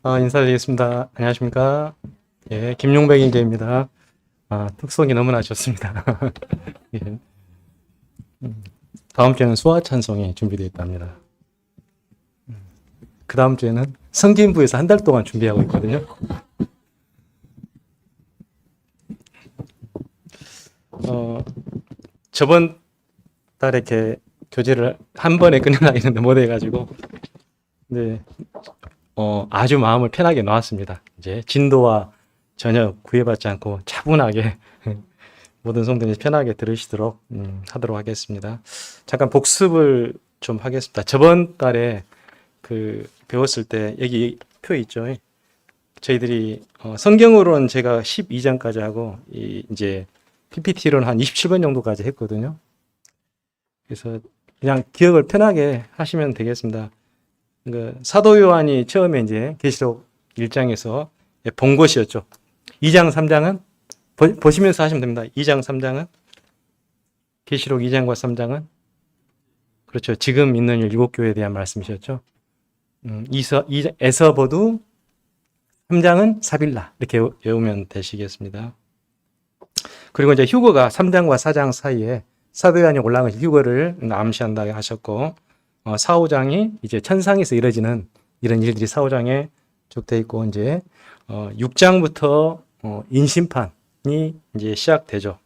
인사드리겠습니다. 안녕하십니까? 예, 김용백 인재입니다. 특성이 너무나 좋습니다. 예, 다음 주에는 수화 찬송이 준비되어 있답니다. 그 다음 주에는 성진부에서 한 달 동안 준비하고 있거든요. 저번 달에 이렇게 교재를 한 번에 끝내려 했는데 못 해가지고, 네, 아주 마음을 편하게 놓았습니다. 이제 진도와 전혀 구애받지 않고 차분하게 모든 성도님 편하게 들으시도록 하도록 하겠습니다. 잠깐 복습을 좀 하겠습니다. 저번 달에 배웠을 때 여기 표 있죠. 저희들이 성경으로는 제가 12장까지 하고 이제 PPT로는 한 27번 정도까지 했거든요. 그래서 그냥 기억을 편하게 하시면 되겠습니다. 사도 요한이 처음에 이제 계시록 1장에서 본 것이었죠. 2장, 3장은 보시면서 하시면 됩니다. 2장, 3장은 계시록 2장과 3장은 그렇죠. 지금 있는 일곱 교회에 대한 말씀이셨죠. 에서보두 3장은 사빌라 이렇게 외우면 되시겠습니다. 그리고 이제 휴거가 3장과 4장 사이에 사도 요한이 올라간 휴거를 암시한다고 하셨고 4, 5장이 이제 천상에서 이뤄지는 이런 일들이 4, 5장에 쭉 돼 있고 이제 6장부터 인심판이 이제 시작되죠.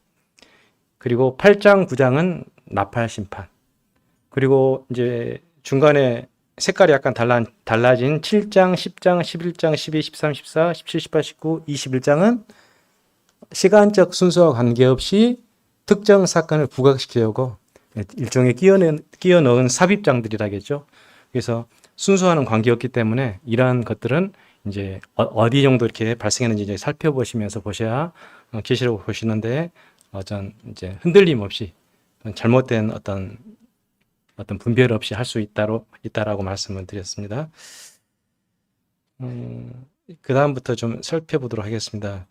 그리고 8장, 9장은 나팔 심판. 그리고 이제 중간에 색깔이 약간 달라진 7장, 10장, 11장, 12, 13, 14, 17, 18, 19, 21장은 시간적 순서와 관계없이 특정 사건을 부각시키려고 일종의 끼워 넣은 삽입장들이라겠죠. 그래서 순서와는 관계없기 때문에 이러한 것들은 이제 어디 정도 이렇게 발생했는지 이제 살펴보시면서 보셔야 계시록 보시는데 어떤 이제 흔들림 없이 잘못된 어떤 분별 없이 할 수 있다라고 말씀을 드렸습니다. 그 다음부터 좀 살펴보도록 하겠습니다.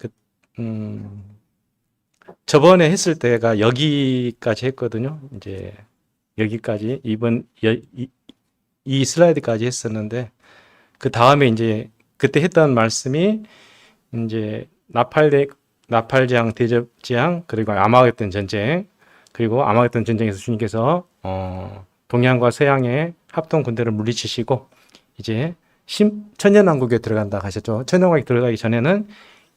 저번에 했을 때가 여기까지 했거든요. 이제 여기까지 이 슬라이드까지 했었는데 그 다음에 이제 그때 했던 말씀이 이제 나팔장, 대접장, 그리고 아마겟돈 전쟁, 그리고 아마겟돈 전쟁에서 주님께서 동양과 서양의 합동 군대를 물리치시고 이제 천년왕국에 들어간다 하셨죠. 천년왕국에 들어가기 전에는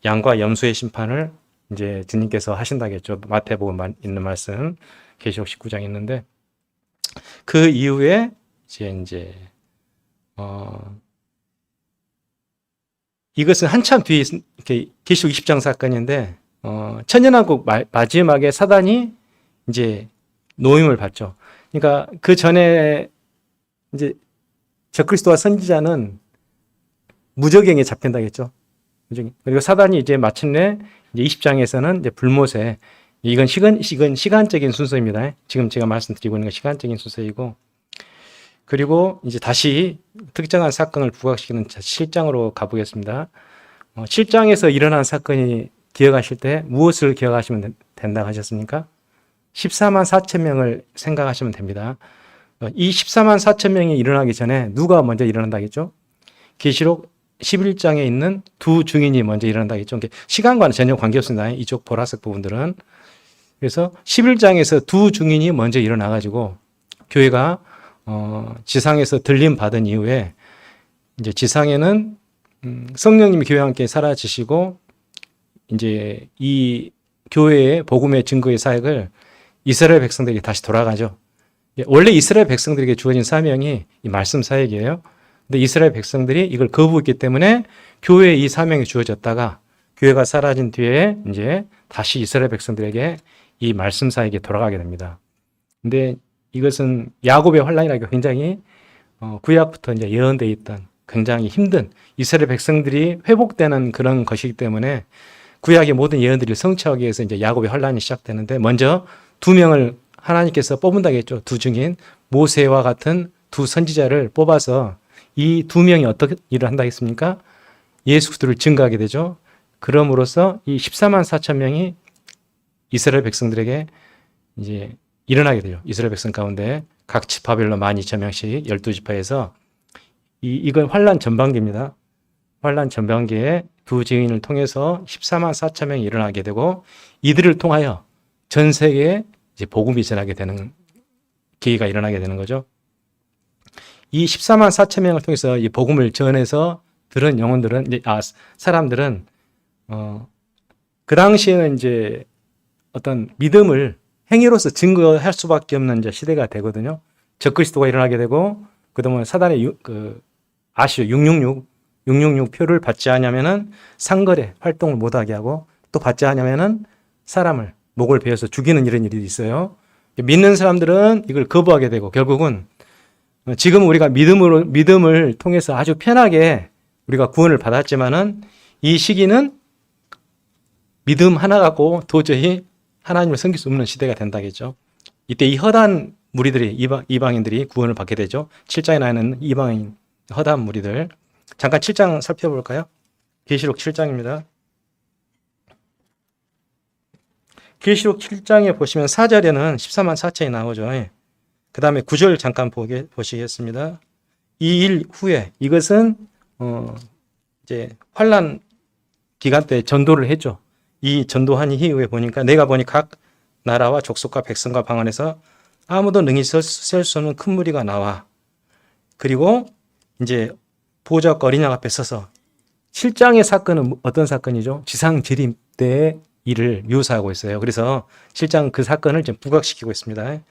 양과 염소의 심판을 이제 주님께서 하신다겠죠. 마태복음 있는 말씀, 계시록 19장 있는데 그 이후에 이제 이것은 한참 뒤에 이렇게 계시록 20장 사건인데 천년왕국 마지막에 사단이 이제 노임을 받죠. 그러니까 그 전에 이제 적그리스도와 선지자는 무저갱에 잡힌다겠죠. 그리고 사단이 이제 마침내 이제 20장에서는 이제 불못에 이건 시간적인 순서입니다. 지금 제가 말씀드리고 있는 건 시간적인 순서이고 그리고 이제 다시 특정한 사건을 부각시키는 7장으로 가보겠습니다. 7장에서 일어난 사건이 기억하실 때 무엇을 기억하시면 된다고 하셨습니까? 14만 4천 명을 생각하시면 됩니다. 이 14만 4천 명이 일어나기 전에 누가 먼저 일어난다겠죠? 계시록 11장에 있는 두 증인이 먼저 일어난다겠죠. 시간과는 전혀 관계없습니다. 이쪽 보라색 부분들은. 그래서 11장에서 두 증인이 먼저 일어나가지고 교회가 지상에서 들림 받은 이후에 이제 지상에는 성령님이 교회와 함께 사라지시고 이제 이 교회의 복음의 증거의 사역을 이스라엘 백성들에게 다시 돌아가죠. 원래 이스라엘 백성들에게 주어진 사명이 이 말씀 사역이에요. 근데 이스라엘 백성들이 이걸 거부했기 때문에 교회에 이 사명이 주어졌다가 교회가 사라진 뒤에 이제 다시 이스라엘 백성들에게 이 말씀 사역이 돌아가게 됩니다. 근데 이것은 야곱의 환란이라고 굉장히 구약부터 이제 예언되어 있던 굉장히 힘든 이스라엘 백성들이 회복되는 그런 것이기 때문에 구약의 모든 예언들을 성취하기 위해서 이제 야곱의 환란이 시작되는데 먼저 두 명을 하나님께서 뽑는다겠죠. 두 증인 모세와 같은 두 선지자를 뽑아서 이 두 명이 어떻게 일을 한다겠습니까? 예수 그리스도를 증거하게 되죠. 그럼으로써 이 14만 4천 명이 이스라엘 백성들에게 이제 일어나게 돼요. 이스라엘 백성 가운데 각 지파별로 12,000명씩 12지파에서 이건 환란 전반기입니다. 환란 전반기에 두 증인을 통해서 14만 4천 명이 일어나게 되고 이들을 통하여 전 세계에 이제 복음이 전하게 되는 기회가 일어나게 되는 거죠. 이 14만 4천 명을 통해서 이 복음을 전해서 들은 영혼들은 사람들은 그 당시에는 이제 어떤 믿음을 행위로서 증거할 수밖에 없는 이제 시대가 되거든요. 적그리스도가 일어나게 되고 그동안 사단의 아시죠? 666 표를 받지 않으면은 상거래 활동을 못하게 하고 또 받지 않으면은 사람을 목을 베어서 죽이는 이런 일이 있어요. 믿는 사람들은 이걸 거부하게 되고 결국은 지금 우리가 믿음을 통해서 아주 편하게 우리가 구원을 받았지만은 이 시기는 믿음 하나 갖고 도저히 하나님을 섬길 수 없는 시대가 된다겠죠. 이때 이 허다한 무리들이 이방인들이 구원을 받게 되죠. 7장에 나오는 이방인 허다한 무리들. 잠깐 7장 살펴볼까요? 계시록 7장입니다. 계시록 7장에 보시면 4절에는 14만 4천이 나오죠. 그 다음에 9절 잠깐 보시겠습니다. 이 일 후에 이것은 이제 환란 기간 때 전도를 했죠. 이 전도한 이후에 보니까 내가 보니 각 나라와 족속과 백성과 방 안에서 아무도 능히 셀 수 없는 큰 무리가 나와. 그리고 이제 보좌와 어린 양 앞에 서서 7장의 사건은 어떤 사건이죠? 지상 재림 때의 일을 묘사하고 있어요. 그래서 7장 그 사건을 지금 부각시키고 있습니다.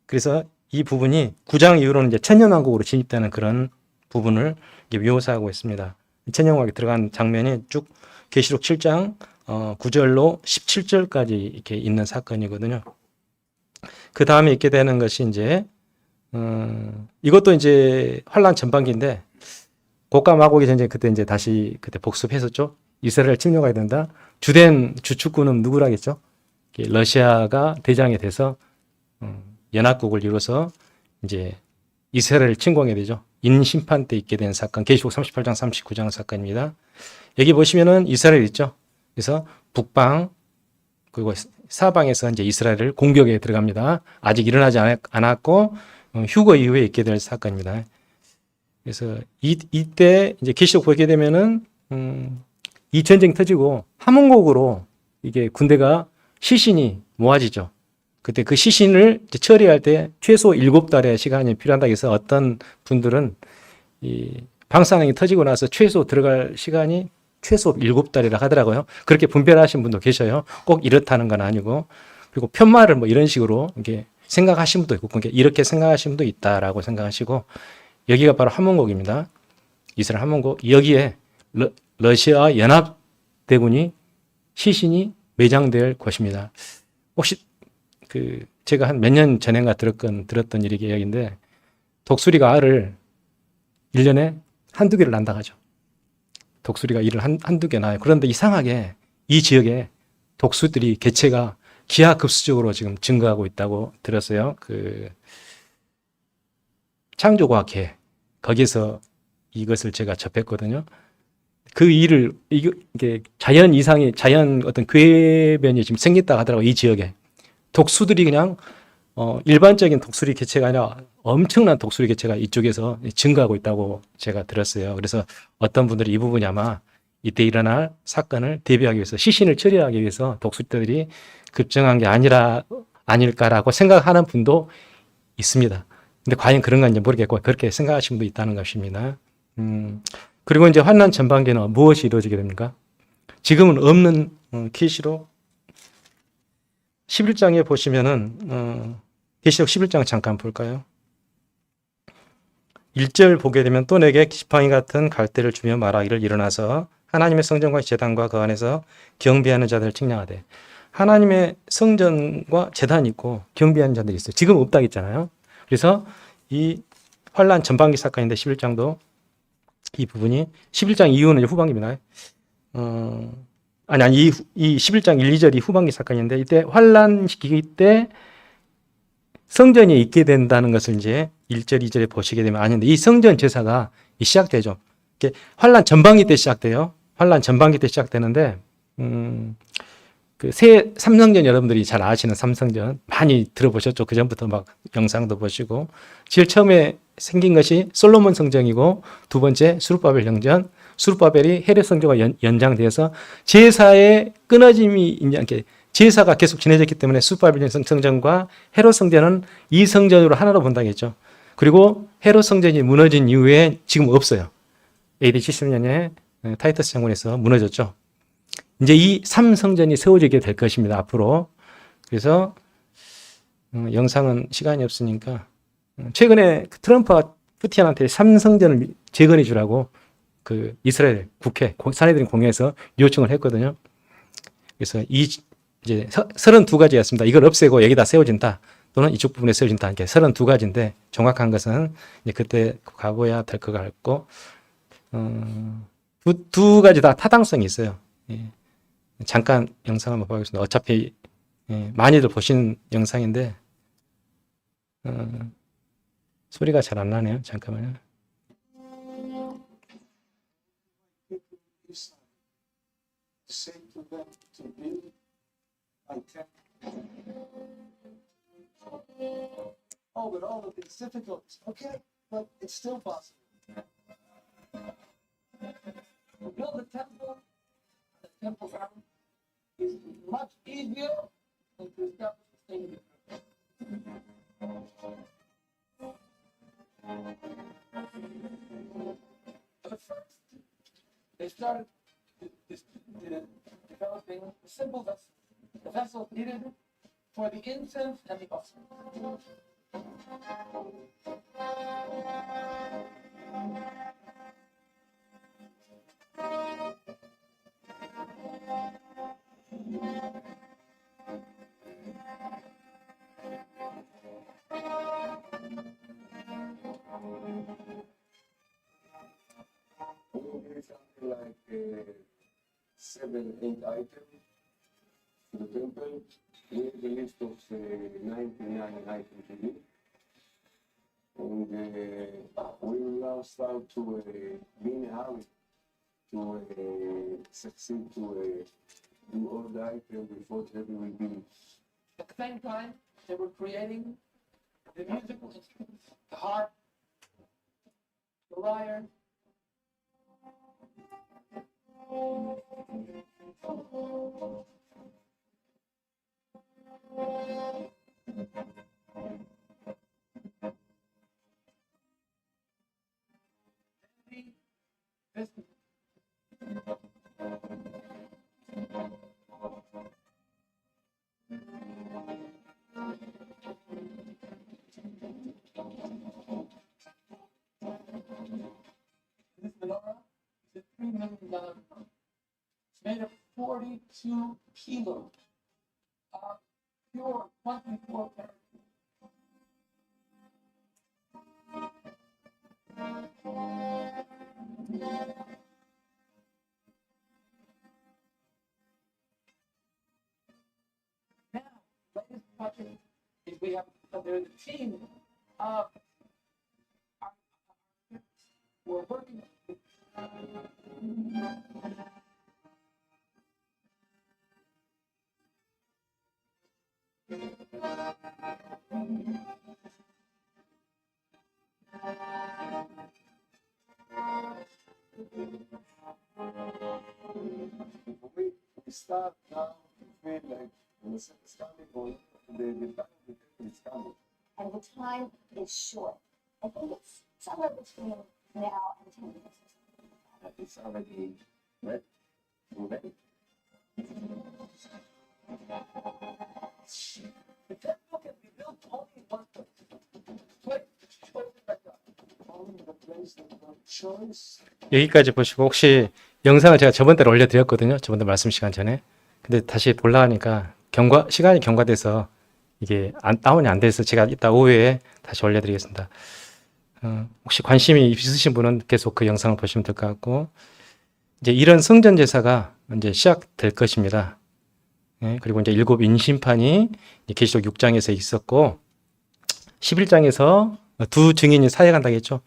그래서 이 부분이 9장 이후로는 이제 천년왕국으로 진입되는 그런 부분을 묘사하고 있습니다. 천년왕국에 들어간 장면이 쭉 계시록 7장 9절로 17절까지 이렇게 있는 사건이거든요. 그 다음에 있게 되는 것이 이제 이것도 이제 환란 전반기인데 고가 마고기 전쟁 그때 이제 다시 그때 복습했었죠. 이스라엘 침략해야 된다. 주된 주축군은 누구라겠죠? 러시아가 대장이 돼서 연합국을 이루어서 이제 이스라엘을 침공하게 되죠. 인심판 때 있게 된 사건, 계시록 38장 39장 사건입니다. 여기 보시면은 이스라엘 있죠. 그래서 북방 그리고 사방에서 이제 이스라엘을 공격에 들어갑니다. 아직 일어나지 않았고 휴거 이후에 있게 될 사건입니다. 그래서 이때 이제 계시록 보게 되면은 이 전쟁 터지고 함흥국으로 이게 군대가 시신이 모아지죠. 그때 그 시신을 처리할 때 최소 7달의 시간이 필요하다 해서 어떤 분들은 이 방사능이 터지고 나서 최소 들어갈 시간이 최소 7달이라 하더라고요. 그렇게 분별하신 분도 계셔요. 꼭 이렇다는 건 아니고. 그리고 편말을 뭐 이런 식으로 이렇게 생각하신 분도 있고, 이렇게 생각하신 분도 있다라고 생각하시고, 여기가 바로 함흥국입니다. 이스라엘 함흥국. 여기에 러시아 연합대군이 시신이 매장될 것입니다. 혹시 제가 한 몇 년 전인가 들었던 이야기인데, 독수리가 알을 1년에 한두 개를 낳는다 하죠. 독수리가 이를 한두 개 낳아요. 그런데 이상하게 이 지역에 독수들이 개체가 기하급수적으로 지금 증가하고 있다고 들었어요. 창조과학회 거기에서 이것을 제가 접했거든요. 그 일을 이게 자연 어떤 궤변이 지금 생겼다 하더라고요. 이 지역에 독수들이 그냥 일반적인 독수리 개체가 아니라 엄청난 독수리 개체가 이쪽에서 증가하고 있다고 제가 들었어요. 그래서 어떤 분들이 이 부분이 아마 이때 일어날 사건을 대비하기 위해서 시신을 처리하기 위해서 독수리들이 급증한 게 아닐까라고 생각하는 분도 있습니다. 근데 과연 그런 건지 모르겠고 그렇게 생각하시는 분도 있다는 것입니다. 그리고 이제 환난 전반기는 무엇이 이루어지게 됩니까? 지금은 없는 계시록 11장에 보시면은 계시록 11장 잠깐 볼까요? 1절 보게 되면 또 내게 지팡이 같은 갈대를 주며 말하기를 일어나서 하나님의 성전과 제단과 그 안에서 경배하는 자들을 측량하되. 하나님의 성전과 제단이 있고 경배하는 자들이 있어요. 지금 없다 했잖아요. 그래서 이 환란 전반기 사건인데 11장도 이 부분이 11장 이후는 후반기입니다. 이 11장 1, 2절이 후반기 사건인데 이때 환란 시기 때 성전이 있게 된다는 것을 이제 1절, 2절에 보시게 되면 아는데 이 성전 제사가 시작되죠. 환란 전반기 때 시작돼요. 환란 전반기 때 시작되는데 새 삼성전 여러분들이 잘 아시는 삼성전 많이 들어보셨죠. 그 전부터 막 영상도 보시고 제일 처음에 생긴 것이 솔로몬 성전이고 두 번째 수룹바벨 성전, 수룹바벨이 헤롯 성전과 연장되어서 제사의 끊어짐이 있지 않게 제사가 계속 진행됐기 때문에 수룹바벨 성전과 헤롯 성전은 이 성전으로 하나로 본다겠죠. 그리고 헤롯 성전이 무너진 이후에 지금 없어요. AD 70년에 타이터스 장군에서 무너졌죠. 이제 이 3성전이 세워지게 될 것입니다. 앞으로. 그래서 영상은 시간이 없으니까 최근에 트럼프가 푸틴한테 3성전을 재건해 주라고 그 이스라엘 국회 사내들인 공회에서 요청을 했거든요. 그래서 이제 32가지였습니다. 이걸 없애고 여기다 세워진다. 또는 이쪽 부분에 세워진다. 이렇게 32가지인데 정확한 것은 이제 그때 가봐야 될 것 같고 두 가지 다 타당성이 있어요. 예. 잠깐 영상 한번 보겠습니다. 어차피 많이들 보신 영상인데 소리가 잘 안 나네요. 잠깐만요. Oh, but all of these difficulties. Okay, but it's still possible. To build the temple ground is much easier than to establish the state of Israel. But first, they started developing a simple vessel. The vessel needed for the incense and the offering. Something like 7, 8 items to the temple. We have a list of 99 items to do. And we will now start to be in a hurry to succeed to do all the items before the temple will be. At the same time, they were creating the musical instruments, the harp, the lyre. This menorah is a $3 million menorah. It's made of 42 kilos of pure 24 karat. Now, latest project is we have there's a team of we're working. We start now to feel like the sun is coming or the time of the temple is coming. And the time is short. I think it's somewhere between now and 10 minutes. It's already ready. We're ready. The temple can be built only one place chosen by God. Only the place that God chose. 여기까지 보시고 혹시 영상을 제가 저번 달에 올려드렸거든요. 저번 달 말씀 시간 전에. 근데 다시 보려 하니까 시간이 경과돼서 이게 다운이 안 돼서 제가 이따 오후에 다시 올려드리겠습니다. 혹시 관심이 있으신 분은 계속 그 영상을 보시면 될 것 같고, 이제 이런 성전 제사가 이제 시작될 것입니다. 예, 그리고 이제 7 인심판이 계시록 6장에서 있었고, 11장에서 두 증인이 사역한다고 했죠.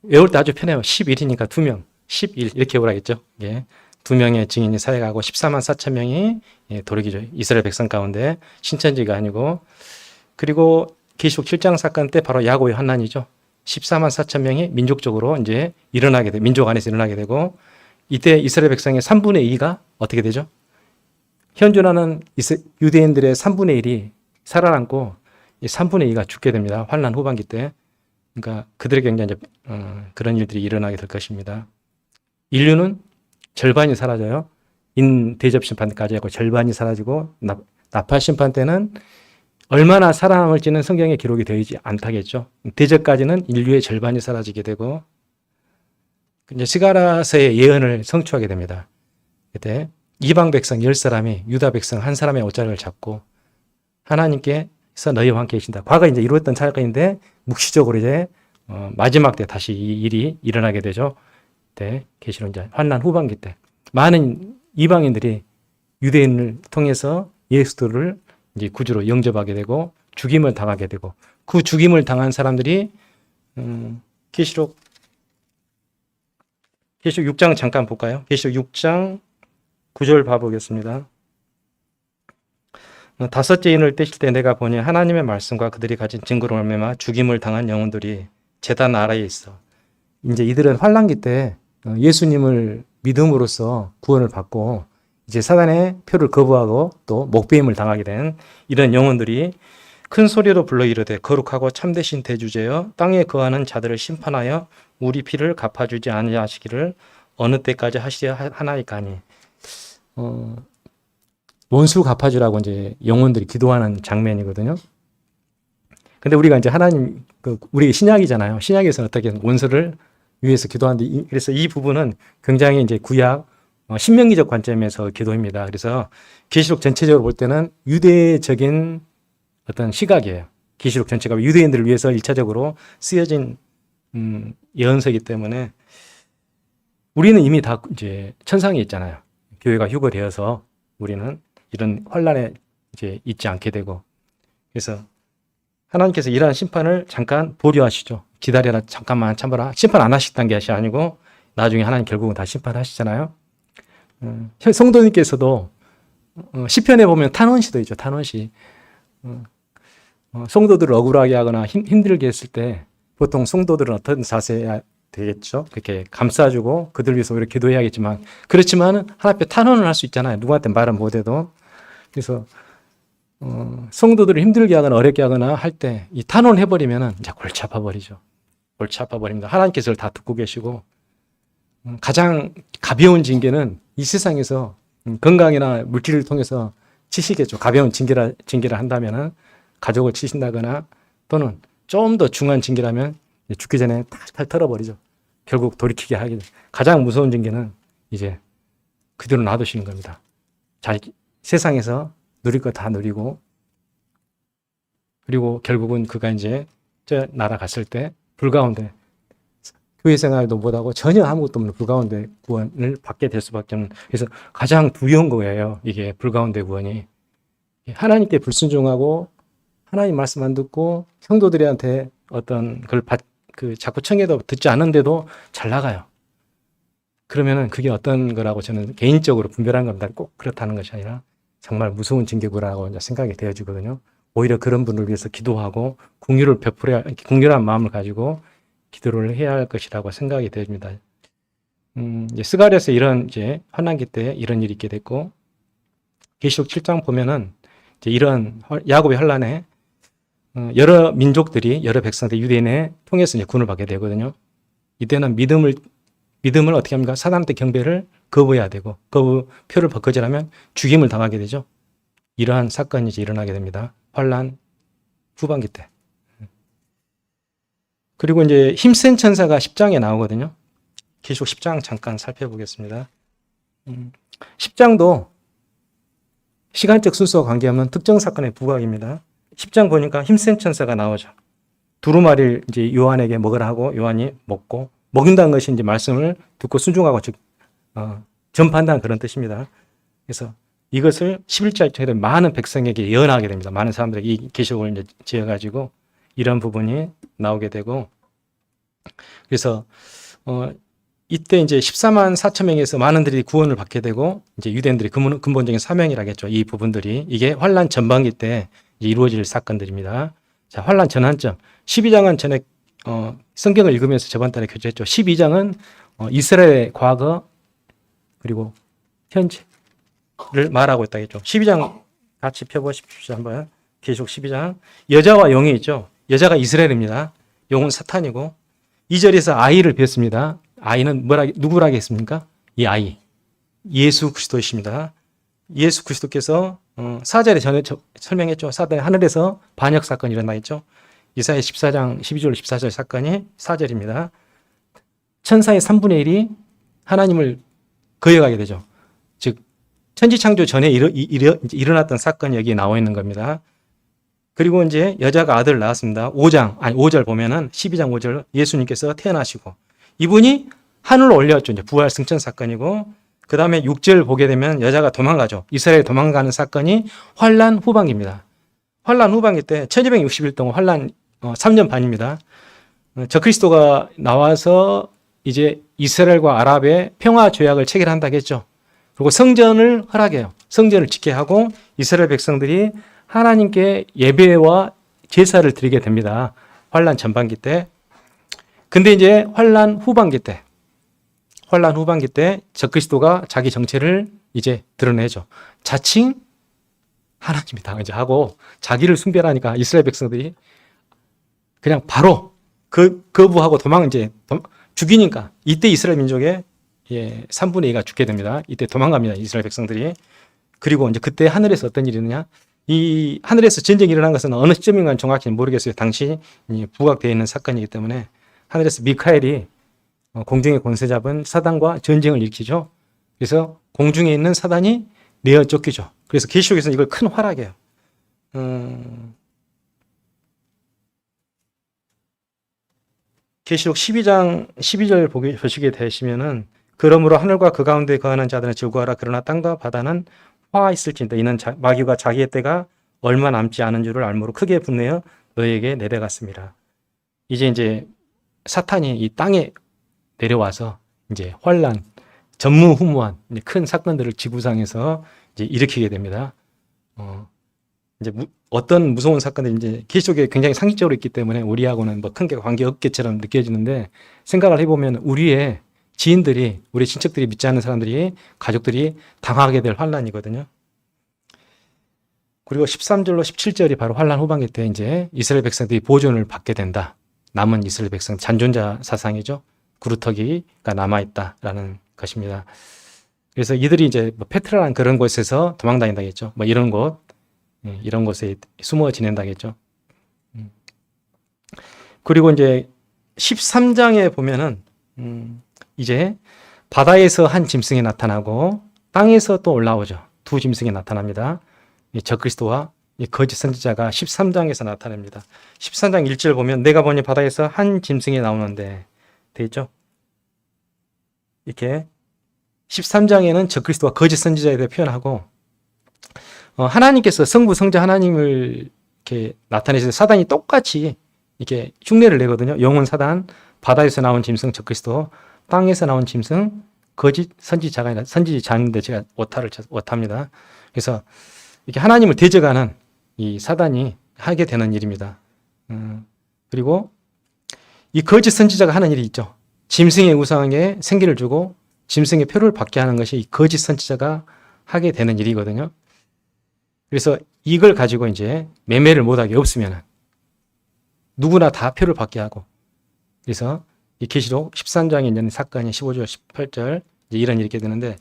외울 때 아주 편해요. 11이니까 2명, 11 이렇게 외우라겠죠. 예. 2명의 증인이 사역하고 14만 4천 명이 도륙이죠. 이스라엘 백성 가운데 신천지가 아니고, 그리고 계시록 7장 사건 때 바로 야고의 환난이죠. 14만 4천 명이 민족적으로 이제 일어나게 돼 민족 안에서 일어나게 되고 이때 이스라엘 백성의 3분의 2가 어떻게 되죠? 현존하는 유대인들의 3분의 1이 살아남고 이 3분의 2가 죽게 됩니다. 환란 후반기 때. 그러니까 그들에게 이제 그런 일들이 일어나게 될 것입니다. 인류는 절반이 사라져요. 대접 심판까지 하고 절반이 사라지고 나팔 심판 때는 얼마나 살아남을지는 성경에 기록이 되지 않다겠죠. 대접까지는 인류의 절반이 사라지게 되고 이제 스가랴서의 예언을 성취하게 됩니다. 그때 이방 백성 10사람이 유다 백성 한 사람의 옷자락을 잡고 하나님께서 너희와 함께 계신다. 과거에 이제 이루었던 사건인데 묵시적으로 이제 마지막 때 다시 이 일이 일어나게 되죠. 그때 계시록 이제 환난 후반기 때 많은 이방인들이 유대인을 통해서 예수를 이제 구주로 영접하게 되고 죽임을 당하게 되고 그 죽임을 당한 사람들이 계시록 6장 잠깐 볼까요? 계시록 6장 9절 봐보겠습니다. 다섯째 인을 떼실 때 내가 보니 하나님의 말씀과 그들이 가진 증거로 말미암아 죽임을 당한 영혼들이 제단 아래에 있어. 이제 이들은 환란기 때 예수님을 믿음으로써 구원을 받고 이제 사단의 표를 거부하고 또 목배임을 당하게 된 이런 영혼들이 큰 소리로 불러 이르되 거룩하고 참되신 대주제여 땅에 거하는 자들을 심판하여 우리 피를 갚아주지 아니하시기를 어느 때까지 하시야 하나이까니. 원수 갚아주라고 이제 영혼들이 기도하는 장면이거든요. 근데 우리가 이제 하나님, 우리 신약이잖아요. 신약에서는 어떻게 원수를 위해서 기도하는데, 그래서 이 부분은 굉장히 이제 구약, 신명기적 관점에서 기도입니다. 그래서 계시록 전체적으로 볼 때는 유대적인 어떤 시각이에요. 계시록 전체가 유대인들을 위해서 1차적으로 쓰여진 예언서이기 때문에 우리는 이미 다 이제 천상에 있잖아요. 교회가 휴거되어서 우리는 이런 환란에 이제 있지 않게 되고 그래서 하나님께서 이러한 심판을 잠깐 보류하시죠. 기다려라, 잠깐만 참아라. 심판 안 하시다는 것이 아니고 나중에 하나님 결국은 다 심판하시잖아요. 성도님께서도 시편에 보면 탄원시도 있죠. 탄원시. 성도들을 억울하게 하거나 힘들게 했을 때 보통 성도들은 어떤 자세야 되겠죠. 그렇게 감싸주고 그들 위해서 오히려 기도해야겠지만 그렇지만 하나님 앞에 탄원을 할 수 있잖아요. 누구한테 말은 못해도. 그래서 성도들을 힘들게 하거나 어렵게 하거나 할 때 이 탄원을 해버리면은 이제 골치 아파버리죠. 골치 아파버립니다. 하나님께서 다 듣고 계시고 가장 가벼운 징계는 이 세상에서 건강이나 물질을 통해서 치시겠죠. 가벼운 징계를 한다면은 가족을 치신다거나 또는 좀 더 중한 징계라면 죽기 전에 탈탈 털어버리죠. 결국 돌이키게 하게 돼요. 가장 무서운 징계는 이제 그대로 놔두시는 겁니다. 세상에서 누릴 거 다 누리고 그리고 결국은 그가 이제 저 나라 갔을 때 불가운데 교회 생활도 못하고 전혀 아무것도 없는 불가운데 구원을 받게 될 수밖에 없는 그래서 가장 두려운 거예요. 이게 불가운데 구원이 하나님께 불순종하고 하나님 말씀 안 듣고 성도들한테 어떤 걸 자꾸 청해도 듣지 않는데도 잘 나가요. 그러면은 그게 어떤 거라고 저는 개인적으로 분별한 겁니다. 꼭 그렇다는 것이 아니라 정말 무서운 징계구라고 이제 생각이 되어지거든요. 오히려 그런 분을 위해서 기도하고 궁휼한 마음을 가지고 기도를 해야 할 것이라고 생각이 되어집니다. 이제 스가랴에서 이런 이제 환난기 때 이런 일이 있게 됐고 계시록 7장 보면은 이제 이런 야곱의 환난에 여러 민족들이 여러 백성들 유대인에 통해서 이제 군을 받게 되거든요. 이때는 믿음을 어떻게 합니까? 사단한테 경배를 거부해야 되고 표를 거절하면 죽임을 당하게 되죠. 이러한 사건이 이제 일어나게 됩니다. 환란 후반기 때. 그리고 이제 힘센 천사가 10장에 나오거든요. 계시록 10장 잠깐 살펴보겠습니다. 10장도 시간적 순서와 관계없는 특정 사건의 부각입니다. 10장 보니까 힘센 천사가 나오죠. 두루마리를 이제 요한에게 먹으라 하고 요한이 먹고 먹인다는 것이 이제 말씀을 듣고 순종하고 전파한다는 그런 뜻입니다. 그래서 이것을 11자 많은 백성에게 예언하게 됩니다. 많은 사람들에게 이 계시록을 이제 지어가지고 이런 부분이 나오게 되고 그래서 이때 이제 14만 4천 명에서 많은들이 구원을 받게 되고 이제 유대인들이 근본적인 사명이라겠죠. 이 부분들이 이게 환란 전반기 때 이루어질 사건들입니다. 자, 환란 전환점 12장은 전에 성경을 읽으면서 저번 달에 교제했죠. 12장은 이스라엘의 과거 그리고 현재를 말하고 있다 했죠. 12장 같이 펴보십시오. 한번 계속 12장. 여자와 용이 있죠. 여자가 이스라엘입니다. 용은 사탄이고 2절에서 아이를 뵀습니다. 아이는 누구라고 했습니까? 이 아이. 예수 그리스도이십니다. 예수 그리스도께서 4절에 전에 설명했죠. 사단의 하늘에서 반역 사건이 일어나 있죠. 이사야 14장 12절 14절 사건이 4절입니다. 천사의 3분의 1이 하나님을 거역하게 되죠. 즉 천지창조 전에 일어났던 사건이 여기에 나와 있는 겁니다. 그리고 이제 여자가 아들을 낳았습니다. 5절 보면은 12장 5절 예수님께서 태어나시고 이분이 하늘로 올려왔죠. 이제 부활 승천 사건이고 그 다음에 6절 보게 되면 여자가 도망가죠. 이스라엘 도망가는 사건이 환란 후반기입니다. 환란 후반기 때 1260일 동안 환란 3년 반입니다. 적그리스도가 나와서 이제 이스라엘과 아랍의 평화 조약을 체결한다고 했죠. 그리고 성전을 허락해요. 성전을 짓게 하고 이스라엘 백성들이 하나님께 예배와 제사를 드리게 됩니다. 환란 전반기 때. 근데 이제 환란 후반기 때 적그리스도가 자기 정체를 이제 드러내죠. 자칭 하나님이다 이제 하고 자기를 숭배하니까 이스라엘 백성들이 그냥 바로 거부하고 죽이니까 이때 이스라엘 민족의 3분의 2가 죽게 됩니다. 이때 도망갑니다. 이스라엘 백성들이. 그리고 이제 그때 하늘에서 어떤 일이 있느냐? 이 하늘에서 전쟁이 일어난 것은 어느 시점인가는 정확히 모르겠어요. 당시 부각되어 있는 사건이기 때문에 하늘에서 미카엘이 공중의 권세 잡은 사단과 전쟁을 일으키죠. 그래서 공중에 있는 사단이 내어 쫓기죠. 그래서 계시록에서는 이걸 큰 화락이에요. 계시록 12장 12절 보시게 되시면은 그러므로 하늘과 그 가운데 거하는 자들은 즐거워하라. 그러나 땅과 바다는 화 있을진다. 이는 마귀가 자기의 때가 얼마 남지 않은 줄을 알므로 크게 분내어 너희에게 내려갔습니다. 이제 사탄이 이 땅에 내려와서 이제 환란, 전무후무한 큰 사건들을 지구상에서 이제 일으키게 됩니다. 이제 어떤 무서운 사건들이 이제 계시록에 굉장히 상식적으로 있기 때문에 우리하고는 뭐 큰 게 관계 없겠처럼 느껴지는데 생각을 해보면 우리의 지인들이, 우리 친척들이 믿지 않는 사람들이, 가족들이 당하게 될 환란이거든요. 그리고 13절로 17절이 바로 환란 후반기 때 이제 이스라엘 백성들이 보존을 받게 된다. 남은 이스라엘 백성, 잔존자 사상이죠. 구루터기가 남아있다라는 것입니다. 그래서 이들이 이제 뭐 페트라라는 그런 곳에서 도망다닌다겠죠. 뭐 이런 곳에 숨어 지낸다겠죠. 그리고 이제 13장에 보면은 이제 바다에서 한 짐승이 나타나고 땅에서 또 올라오죠. 두 짐승이 나타납니다. 이 적그리스도와 이 거짓 선지자가 13장에서 나타납니다. 13장 1절 보면 내가 보니 바다에서 한 짐승이 나오는데 돼 있죠. 이렇게 13장에는 적그리스도와 거짓 선지자에 대해 표현하고 하나님께서 성부 성자 하나님을 이렇게 나타내셔서 사단이 똑같이 이렇게 흉내를 내거든요. 영혼 사단, 바다에서 나온 짐승 적그리스도, 땅에서 나온 짐승 거짓 선지자가 아니라 선지자인데 제가 오타입니다. 그래서 이렇게 하나님을 대적하는 이 사단이 하게 되는 일입니다. 그리고 이 거짓 선지자가 하는 일이 있죠. 짐승의 우상에 생기를 주고 짐승의 표를 받게 하는 것이 이 거짓 선지자가 하게 되는 일이거든요. 그래서 이걸 가지고 이제 매매를 못하게 없으면 누구나 다 표를 받게 하고, 그래서 이 계시록 13장에 있는 사건이 15절, 18절 이제 이런 일이 있게 되는데,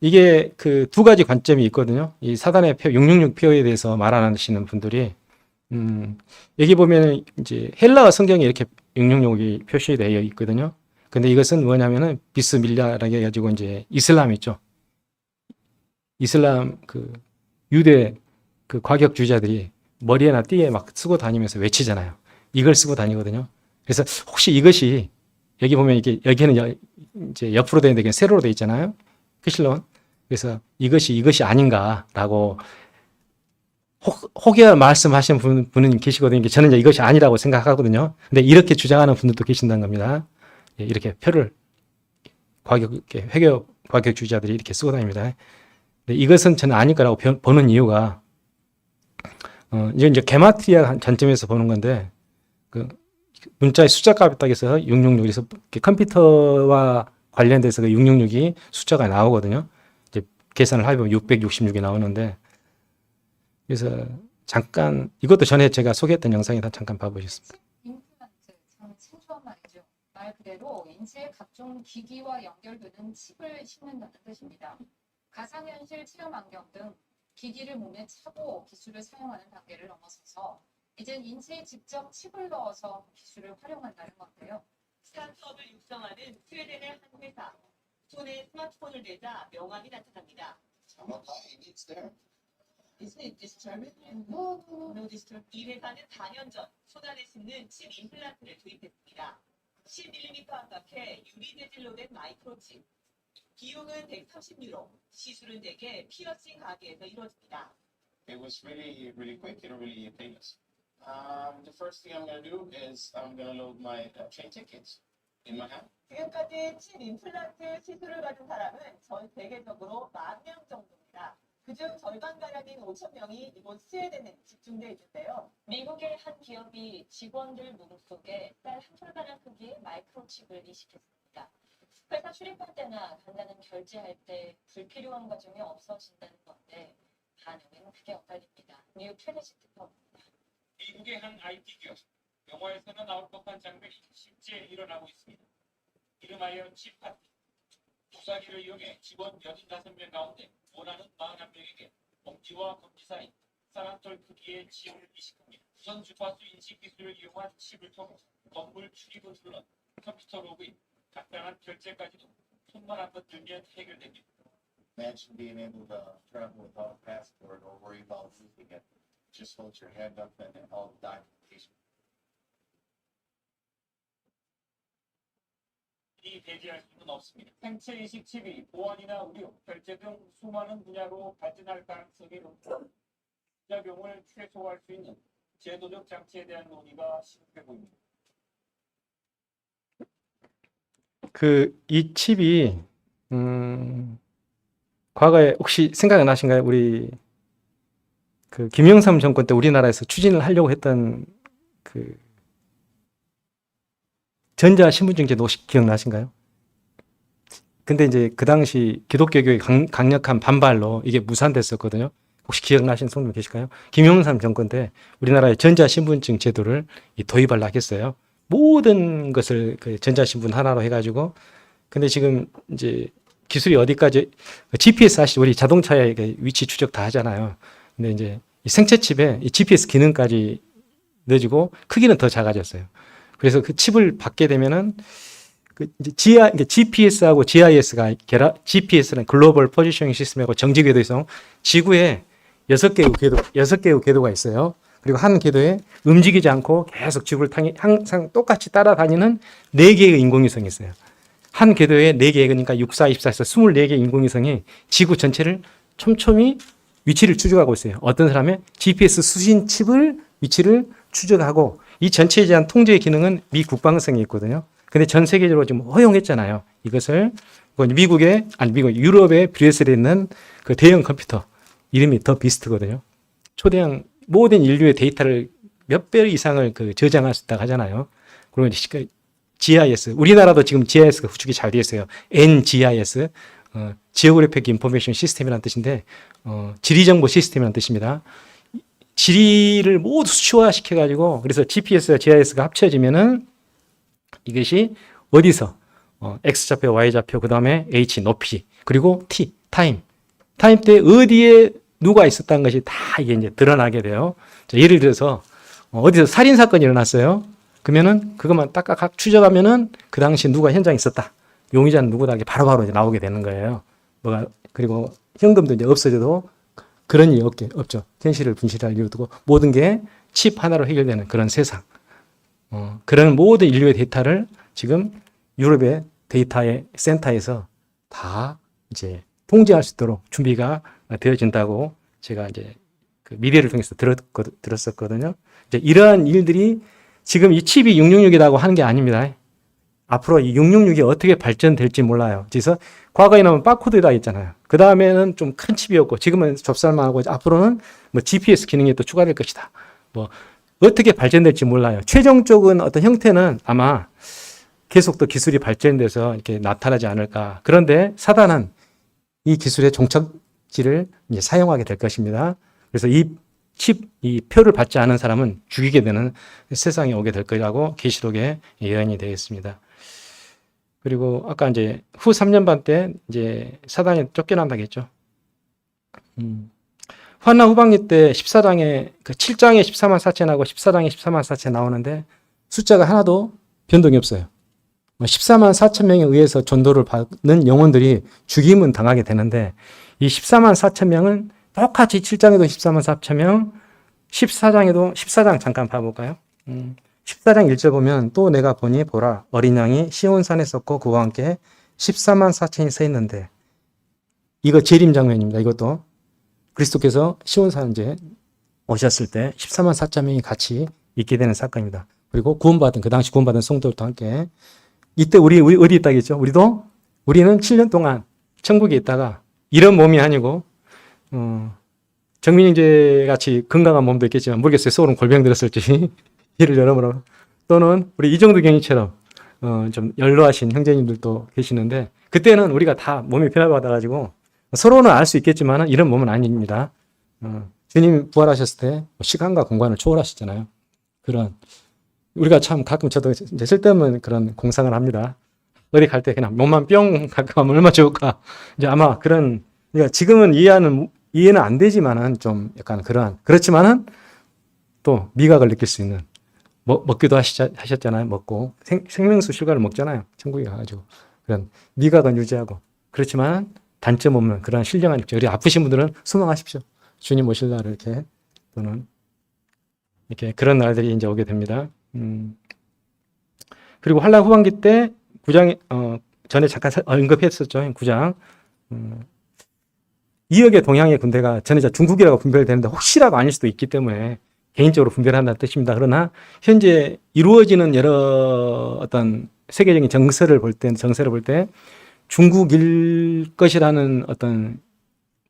이게 그 두 가지 관점이 있거든요. 이 사단의 표, 666 표에 대해서 말하시는 분들이, 여기 보면 이제 헬라어 성경에 이렇게 666이 표시되어 있거든요. 근데 이것은 뭐냐면은 비스밀라라고 해가지고 이제 이슬람 있죠. 이슬람 그 유대 그 과격주의자들이 머리에나 띠에 막 쓰고 다니면서 외치잖아요. 이걸 쓰고 다니거든요. 그래서 혹시 이것이 여기 보면 이게 여기는 이제 옆으로 되어 있는데 세로로 되어 있잖아요. 크실론. 그래서 이것이 아닌가라고 혹여 말씀하시는 분은 계시거든요. 저는 이제 이것이 아니라고 생각하거든요. 근데 이렇게 주장하는 분들도 계신다는 겁니다. 이렇게 표를 과격주의자들이 이렇게 쓰고 다닙니다. 근데 이것은 저는 아닐 거라고 보는 이유가 이제 게마트리아 관점에서 보는 건데 그 문자의 숫자 값에 따라서 666에서 컴퓨터와 관련돼서 그 666이 숫자가 나오거든요. 이제 계산을 해보면 666이 나오는데 그래서 잠깐 이것도 전에 제가 소개했던 영상이다 잠깐 봐보셨습니다. 임플란트 참 생소한 말이죠. 말 그대로 인체의 각종 기기와 연결되는 칩을 심는다는 뜻입니다. 가상현실 체험 안경 등 기기를 몸에 차고 기술을 사용하는 단계를 넘어서서 이젠 인체에 직접 칩을 넣어서 기술을 활용한다는 건데요. 스타트업을 육성하는 스웨덴의 한 회사. 손에 스마트폰을 대자 명암이 나타납니다. Isn't it disturbing? No, disturbing. 이 회사는 4년 전 손 안에 심는 칩 임플란트를 도입했습니다. 10mm 안팎의 유리 재질로 된 마이크로칩. 비용은 130유로. 시술은 대개 피어싱 가게에서 이루어집니다. It was really quick and really painless. The first thing I'm gonna do is I'm gonna load my train tickets in my hand. 지금까지 칩 임플란트 시술을 받은 사람은 전 세계적으로 10,000명 정도입니다. 그중 절반가량인 5,000명이 이곳 스웨덴에 집중돼 있는데요. 미국의 한 기업이 직원들 몸속에 쌀 한 톨가량 크기의 마이크로칩을 이식했습니다. 회사 출입할 때나 간단한 결제할 때 불필요한 과정이 없어진다는 건데 반응은 크게 엇갈립니다. 뉴 트레디시 특파입니다. 미국의 한 IT 기업, 영화에서는 나올 법한 장면이 실제 일어나고 있습니다. 이름하여 칩파티. 주사기를 이용해 직원 85명 가운데 원하는 41명에게 엄지와 검지 사이 쌀한톨 크기의 칩을 이식합니다. 우선 주파수 인식 기술을 이용한 칩을 통해 건물 출입을 눌러 컴퓨터 로그인, 간단한 결제까지도 손만 한번 들면 해결됩니다. Imagine being able to travel without a passport or worry about losing it. Just hold your hand up and all the documentation. 이 배제할 수는 없습니다. 생체 이식 칩이 보안이나 의료, 결제 등 수많은 분야로 발전할 가능성이 높고 부작용을 최소화할 수 있는 제도적 장치에 대한 논의가 시급해 보입니다. 이 칩이 과거에 혹시 생각나신가요? 우리 그 김영삼 정권 때 우리나라에서 추진을 하려고 했던 그 전자 신분증제도 혹시 기억나신가요? 근데 이제 그 당시 기독교교의 강력한 반발로 이게 무산됐었거든요. 혹시 기억나시는 성도님 계실까요? 김영삼 정권 때 우리나라의 전자 신분증 제도를 도입하려고 했어요. 모든 것을 그 전자 신분 하나로 해가지고 근데 지금 이제 기술이 어디까지 GPS 사실 우리 자동차의 위치 추적 다 하잖아요. 근데 이제 이 생체 칩에 이 GPS 기능까지 넣어지고 크기는 더 작아졌어요. 그래서 그 칩을 받게 되면은 그 이제 GPS하고 GIS가 GPS는 글로벌 포지셔닝 시스템하고 정지 궤도에서 지구에 6개의 궤도가 있어요. 그리고 한 궤도에 움직이지 않고 계속 지구를 항상 똑같이 따라다니는 4개의 인공위성이 있어요. 한 궤도에 4개, 그러니까 6, 4, 24에서 24개의 인공위성이 지구 전체를 촘촘히 위치를 추적하고 있어요. 어떤 사람의 GPS 수신 칩을 위치를 추적하고 이 전체에 대한 통제 기능은 미 국방성이 있거든요. 근데 전 세계적으로 지금 허용했잖아요. 이것을 유럽의 브뤼셀에 있는 그 대형 컴퓨터 이름이 더 비스트거든요. 초대형 모든 인류의 데이터를 몇 배 이상을 저장할 수 있다고 하잖아요. 그리고 GIS, 우리나라도 지금 GIS가 구축이 잘 되어 있어요. NGIS, Geographic Information System이라는 뜻인데, 지리정보 시스템이라는 뜻입니다. 지리를 모두 수치화시켜가지고, 그래서 GPS와 GIS가 합쳐지면은 이것이 어디서, X좌표, Y좌표, 그 다음에 H, 높이, 그리고 T, 타임 때 어디에 누가 있었다는 것이 다 이게 이제 드러나게 돼요. 자, 예를 들어서, 어디서 살인사건이 일어났어요. 그러면은 그것만 딱딱 추적하면은 그 당시 누가 현장에 있었다. 용의자는 누구다. 이게 바로바로 이제 나오게 되는 거예요. 그리고 현금도 이제 없어져도 그런 일이 없죠. 현실을 분실할 이유도 없고 모든 게 칩 하나로 해결되는 그런 세상. 그런 모든 인류의 데이터를 지금 유럽의 데이터의 센터에서 다 이제 통제할 수 있도록 준비가 되어진다고 제가 이제 그 미디어를 통해서 들었었거든요. 이제 이러한 일들이 지금 이 칩이 666이라고 하는 게 아닙니다. 앞으로 이 666이 어떻게 발전될지 몰라요. 그래서 과거에는 바코드가 있잖아요. 그 다음에는 좀 큰 칩이었고 지금은 좁쌀만 하고 앞으로는 뭐 GPS 기능이 또 추가될 것이다. 뭐 어떻게 발전될지 몰라요. 최종적인 어떤 형태는 아마 계속 더 기술이 발전돼서 이렇게 나타나지 않을까. 그런데 사단은 이 기술의 종착지를 이제 사용하게 될 것입니다. 그래서 이 표를 받지 않은 사람은 죽이게 되는 세상에 오게 될 거라고 계시록에 예언이 되어 있습니다. 그리고 아까 이제 후 3년 반 때 이제 사단이 쫓겨난다겠죠. 환난 후반기 때 14장에 그 7장에 14만 4천하고 14장에 14만 4천 나오는데 숫자가 하나도 변동이 없어요. 14만 4천 명에 의해서 전도를 받는 영혼들이 죽임은 당하게 되는데 이 14만 4천 명은 똑같이 7장에도 14만 4천 명, 14장 잠깐 봐볼까요? 14장 1절 보면 또 내가 보니 보라 어린 양이 시온산에 섰고 그와 함께 14만 4천이 서 있는데 이거 재림 장면입니다. 이것도 그리스도께서 시온산 이제 오셨을 때 14만 4천 명이 같이 있게 되는 사건입니다. 그리고 구원받은 그 당시 구원받은 성도들도 함께 이때 우리 어디 있다겠죠? 우리는 7년 동안 천국에 있다가 이런 몸이 아니고 정민영제 같이 건강한 몸도 있겠지만 모르겠어요. 서울은 골병 들었을지 이를 여러모로 또는 우리 이정두 경위처럼 좀 연로하신 형제님들도 계시는데 그때는 우리가 다 몸이 변화받아가지고 서로는 알 수 있겠지만 이런 몸은 아닙니다. 주님 부활하셨을 때 시간과 공간을 초월하셨잖아요. 그런 우리가 참 가끔 저도 이제 쓸데없는 그런 공상을 합니다. 어디 갈 때 그냥 몸만 뿅 가끔 하면 얼마나 좋을까. 이제 아마 그런 그러니까 지금은 이해는 안 되지만은 좀 약간 그렇지만은 또 미각을 느낄 수 있는 먹기도 하셨잖아요. 먹고 생명수 실과를 먹잖아요. 천국에 가가지고 그런 미각은 유지하고 그렇지만 단점 없는 그런 신령한 입장. 우리 아프신 분들은 소망하십시오. 주님 오실 날을 이렇게 또는 이렇게 그런 날들이 이제 오게 됩니다. 그리고 환란 후반기 때 9장에 전에 잠깐 언급했었죠. 9장 2억의 동양의 군대가 전에 중국이라고 분별되는데 혹시라도 아닐 수도 있기 때문에 개인적으로 분별한다는 뜻입니다. 그러나 현재 이루어지는 여러 어떤 세계적인 정세를 볼 때 중국일 것이라는 어떤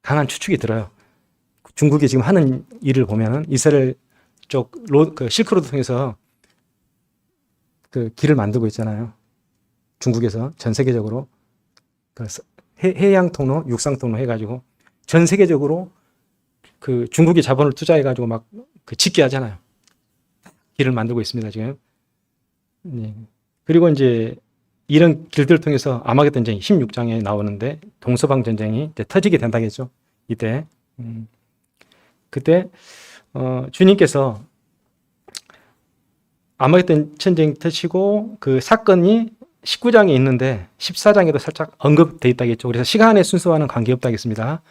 강한 추측이 들어요. 중국이 지금 하는 일을 보면은 이스라엘 쪽 그 실크로드 통해서 그 길을 만들고 있잖아요. 중국에서 전 세계적으로 그 해양 통로, 육상 통로 해가지고 전 세계적으로 그 중국이 자본을 투자해가지고 막 그 짓게 하잖아요. 길을 만들고 있습니다 지금. 네. 그리고 이제 이런 길들을 통해서 아마겟돈 전쟁이 16장에 나오는데 동서방 전쟁이 이제 터지게 된다겠죠. 이때 그때 주님께서 아마겟돈 전쟁 터치고 그 사건이 19장에 있는데 14장에도 살짝 언급돼 있다겠죠. 그래서 시간의 순서와는 관계없다겠습니다.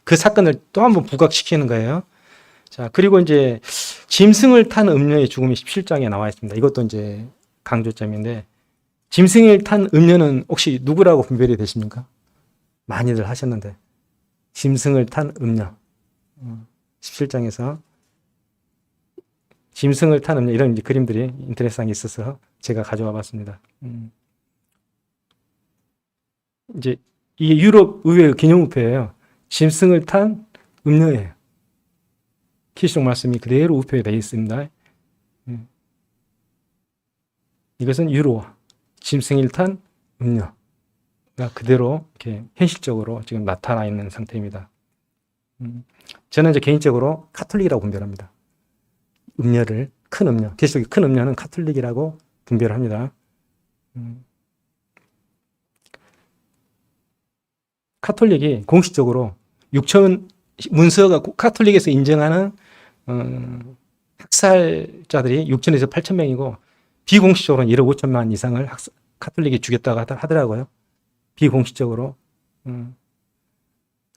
그 사건을 또 한 번 부각시키는 거예요. 자, 그리고 이제 짐승을 탄 음녀의 죽음이 17장에 나와 있습니다. 이것도 이제 강조점인데 짐승을 탄 음녀는 혹시 누구라고 분별이 되십니까? 많이들 하셨는데 짐승을 탄 음녀 17장에서 짐승을 탄 음녀 이런 이제 그림들이 인터넷상에 있어서 제가 가져와 봤습니다. 이제 이게 유럽 의회 기념우표예요. 짐승을 탄 음녀예요. 계시록 말씀이 그대로 우표에 되어 있습니다. 이것은 유로 짐승을 탄 음녀가 그대로 이렇게 현실적으로 지금 나타나 있는 상태입니다. 저는 이제 개인적으로 카톨릭이라고 분별합니다. 음녀를 큰 음녀, 계시록의 큰 음녀는 카톨릭이라고 분별합니다. 카톨릭이 공식적으로 6천 문서가 카톨릭에서 인정하는 학살자들이 6천에서 8천 명이고 비공식적으로는 1억 5천만 이상을 카톨릭이 죽였다고 하더라고요. 비공식적으로.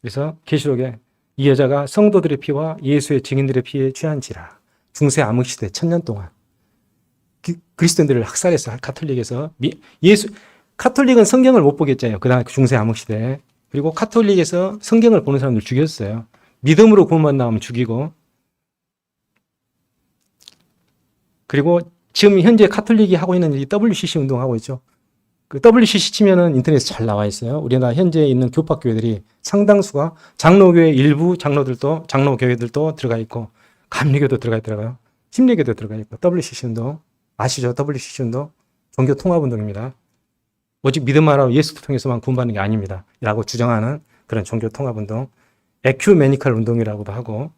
그래서 계시록에 이 여자가 성도들의 피와 예수의 증인들의 피에 취한지라 중세 암흑시대 1000년 동안 그리스도인들을 학살해서 카톨릭에서 카톨릭은 성경을 못 보겠잖아요. 그 다음에 중세 암흑시대에. 그리고 카톨릭에서 성경을 보는 사람들 죽였어요. 믿음으로 구원만 나오면 죽이고. 그리고 지금 현재 카톨릭이 하고 있는 이 WCC 운동하고 있죠. 그 WCC 치면은 인터넷에 잘 나와 있어요. 우리나라 현재 있는 교파교회들이 상당수가 장로교회 일부 장로교회들도 들어가 있고 감리교도 들어가 있더라고요. 심리계도 들어가 있고 WCC 운동 아시죠? WCC 운동 종교 통합 운동입니다. 오직 믿음만 하고 예수 통해서만 구원받는 게 아닙니다. 라고 주장하는 그런 종교 통합 운동, 에큐메니컬 운동이라고도 하고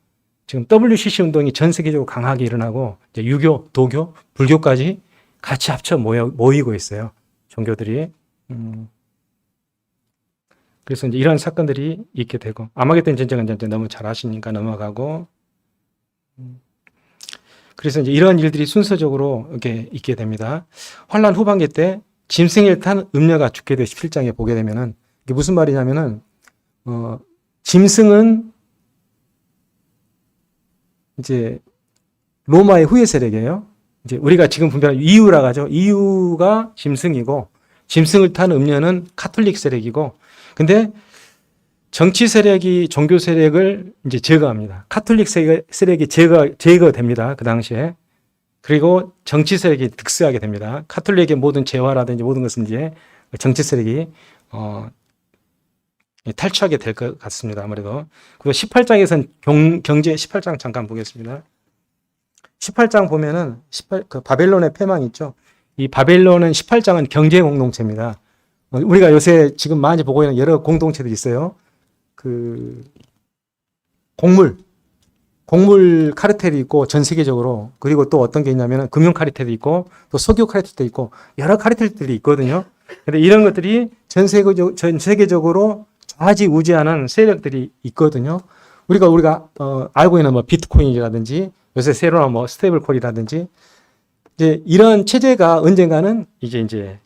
지금 WCC 운동이 전 세계적으로 강하게 일어나고 이제 유교, 도교, 불교까지 같이 합쳐 모이고 있어요. 종교들이. 그래서 이제 이런 사건들이 있게 되고 아마겟돈 전쟁은 이제 너무 잘 아시니까 넘어가고 그래서 이제 이런 일들이 순서적으로 이렇게 있게 됩니다. 환란 후반기 때 짐승을 탄 음녀가 죽게 돼 17장에 보게 되면은 이게 무슨 말이냐면은 짐승은 이제 로마의 후예 세력이에요. 이제 우리가 지금 분별하는 이유라고 하죠. 이유가 짐승이고 짐승을 탄 음녀는 카톨릭 세력이고 근데 정치 세력이 종교 세력을 이제 제거합니다. 카톨릭 세력이 제거됩니다. 그 당시에. 그리고 정치 세력이 득세하게 됩니다. 카톨릭의 모든 재화라든지 모든 것은 이제 정치 세력이 탈취하게 될 것 같습니다. 아무래도. 그리고 18장에서는 경제 18장 잠깐 보겠습니다. 18장 보면은 그 바벨론의 패망 있죠. 이 바벨론은 18장은 경제 공동체입니다. 우리가 요새 지금 많이 보고 있는 여러 공동체들이 있어요. 그 곡물 카르텔이 있고 전 세계적으로 그리고 또 어떤 게 있냐면은 금융 카르텔이 있고 또 석유 카르텔도 있고 여러 카르텔들이 있거든요. 근데 이런 것들이 전 세계적으로 좌지우지하는 세력들이 있거든요. 우리가 알고 있는 뭐 비트코인이라든지 요새 새로 나온 뭐 스테이블 콜이라든지 이제 이런 체제가 언젠가는 이제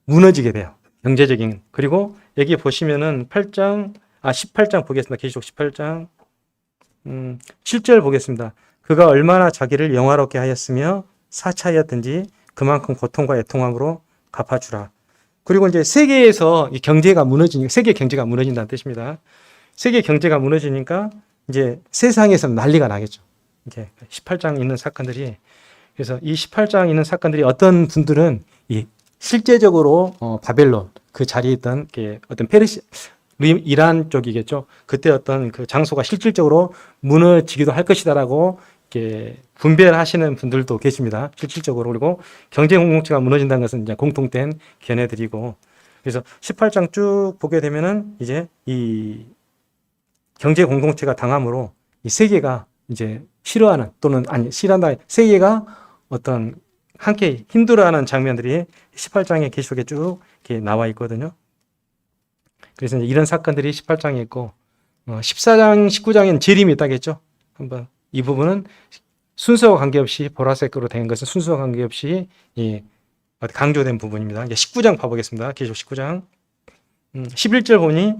무너지게 돼요. 경제적인. 그리고 여기 보시면은 18장 보겠습니다. 계시록 18장 7절 보겠습니다. 그가 얼마나 자기를 영화롭게 하였으며 사차하였든지 그만큼 고통과 애통함으로 갚아주라. 그리고 이제 세계에서 이 경제가 무너지니까 세계 경제가 무너진다는 뜻입니다. 세계 경제가 무너지니까 이제 세상에서는 난리가 나겠죠. 이게 18장 있는 사건들이 그래서 이 18장 있는 사건들이 어떤 분들은 이 실제적으로 바벨론 그 자리에 있던 어떤 이란 쪽이겠죠. 그때 어떤 그 장소가 실질적으로 무너지기도 할 것이다라고 이렇게 분별하시는 분들도 계십니다. 실질적으로. 그리고 경제 공동체가 무너진다는 것은 이제 공통된 견해들이고. 그래서 18장 쭉 보게 되면은 이제 이 경제 공동체가 당함으로 이 세계가 이제 싫어하는 또는 아니 싫어한다 세계가 어떤 함께 힘들어하는 장면들이 18장의 계시록에 쭉 이렇게 나와 있거든요. 그래서 이제 이런 사건들이 18장에 있고 14장, 19장에는 재림이 있다겠죠. 한번 이 부분은 순서와 관계없이 보라색으로 된 것은 순서와 관계없이 강조된 부분입니다. 이제 19장 봐보겠습니다. 계시록 19장 11절 보니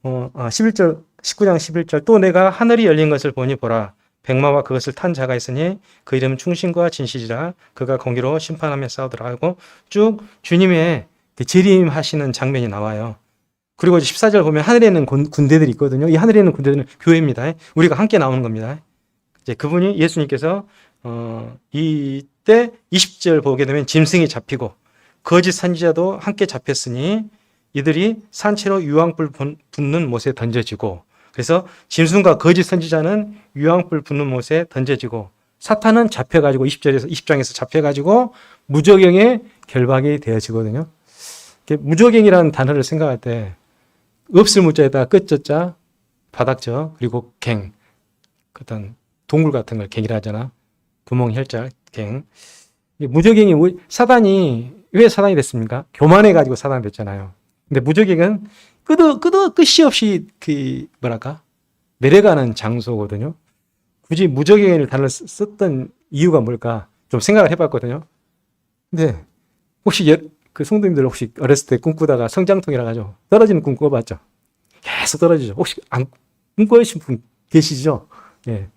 19장 11절 또 내가 하늘이 열린 것을 보니 보라 백마와 그것을 탄 자가 있으니 그 이름은 충신과 진실이라 그가 공의로 심판하며 싸우더라 하고 쭉 주님의 재림하시는 장면이 나와요. 그리고 14절 보면 하늘에 있는 군대들이 있거든요. 이 하늘에 있는 군대들은 교회입니다. 우리가 함께 나오는 겁니다. 이제 그분이 예수님께서 이때 20절 보게 되면 짐승이 잡히고 거짓 선지자도 함께 잡혔으니 이들이 산채로 유황불 붙는 못에 던져지고 그래서 짐승과 거짓 선지자는 유황불 붙는 못에 던져지고 사탄은 잡혀가지고 20장에서 잡혀가지고 무저갱에 결박이 되어지거든요. 무저갱이라는 단어를 생각할 때 없을 무자에다가 끝자자 바닥저 그리고 갱 어떤 동굴 같은 걸 갱이라 하잖아. 구멍 혈자 갱. 무저갱이 사단이 왜 사단이 됐습니까? 교만해가지고 사단이 됐잖아요. 근데 무저갱은 끝이 없이 내려가는 장소거든요. 굳이 무저갱이를 단어를 썼던 이유가 뭘까? 좀 생각을 해봤거든요. 근데 혹시 그 성도님들 혹시 어렸을 때 꿈꾸다가 성장통이라 가지고 떨어지는 꿈 꿔봤죠? 계속 떨어지죠. 혹시 안 꿈꿔보신 분 계시죠? 예.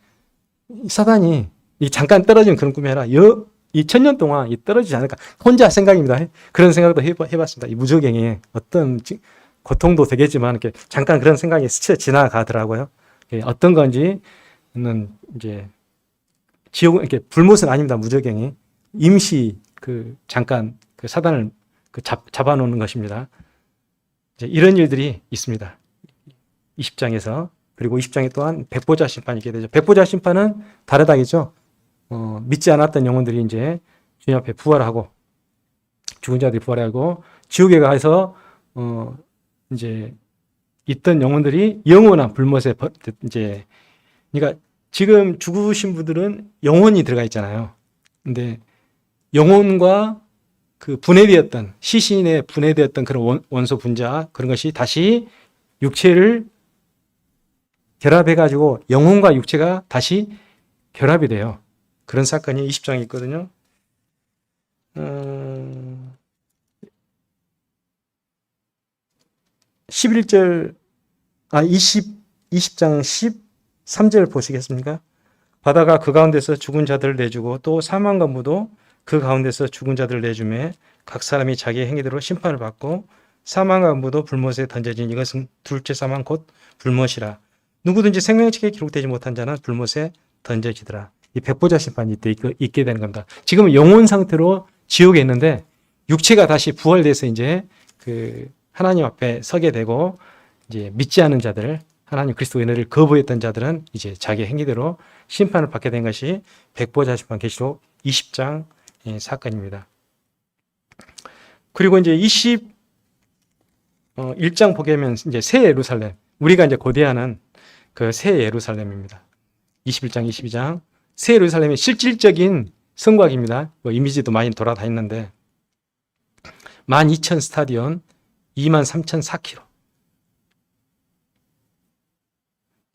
사단이 잠깐 떨어지는 그런 꿈이 아니라 이 1000년 동안 떨어지지 않을까. 혼자 생각입니다. 그런 생각도 해봤습니다. 이 무저갱이 어떤 고통도 되겠지만 이렇게 잠깐 그런 생각이 스쳐 지나가더라고요. 예, 어떤 건지는 이제 지옥 이렇게 불못은 아닙니다. 무저갱이 임시 잠깐 사단을 잡아놓는 것입니다. 이제 이런 일들이 있습니다. 20장에서 그리고 20장에 또한 백보자 심판이 있게 되죠. 백보자 심판은 다르다겠죠. 믿지 않았던 영혼들이 이제 주님 앞에 부활하고 죽은 자들이 부활하고 지옥에 가서 이제 있던 영혼들이 영원한 불못에 이제 그러니까 지금 죽으신 분들은 영혼이 들어가 있잖아요. 근데 영혼과 그 분해되었던 시신에 분해되었던 그런 원소 분자 그런 것이 다시 육체를 결합해 가지고 영혼과 육체가 다시 결합이 돼요. 그런 사건이 20장에 있거든요. 20장 13절 보시겠습니까? 바다가 그 가운데서 죽은 자들을 내주고 또 사망과 무도 그 가운데서 죽은 자들을 내주매 각 사람이 자기의 행위대로 심판을 받고 사망과 무도 불못에 던져진 이것은 둘째 사망 곧 불못이라. 누구든지 생명책에 기록되지 못한 자는 불못에 던져지더라. 이 백보자 심판이 이때 있게 되는 겁니다. 지금은 영혼 상태로 지옥에 있는데 육체가 다시 부활돼서 이제 그 하나님 앞에 서게 되고 이제 믿지 않은 자들, 하나님 그리스도의 은혜를 거부했던 자들은 이제 자기 행위대로 심판을 받게 된 것이 백보자 심판 계시록 20장 사건입니다. 그리고 이제 21장 보게 되면 이제 새 예루살렘, 우리가 이제 고대하는 그 새 예루살렘입니다. 21장, 22장 새 예루살렘의 실질적인 성곽입니다. 뭐 이미지도 많이 돌아다녔는데 12,000 스타디온, 23,004km.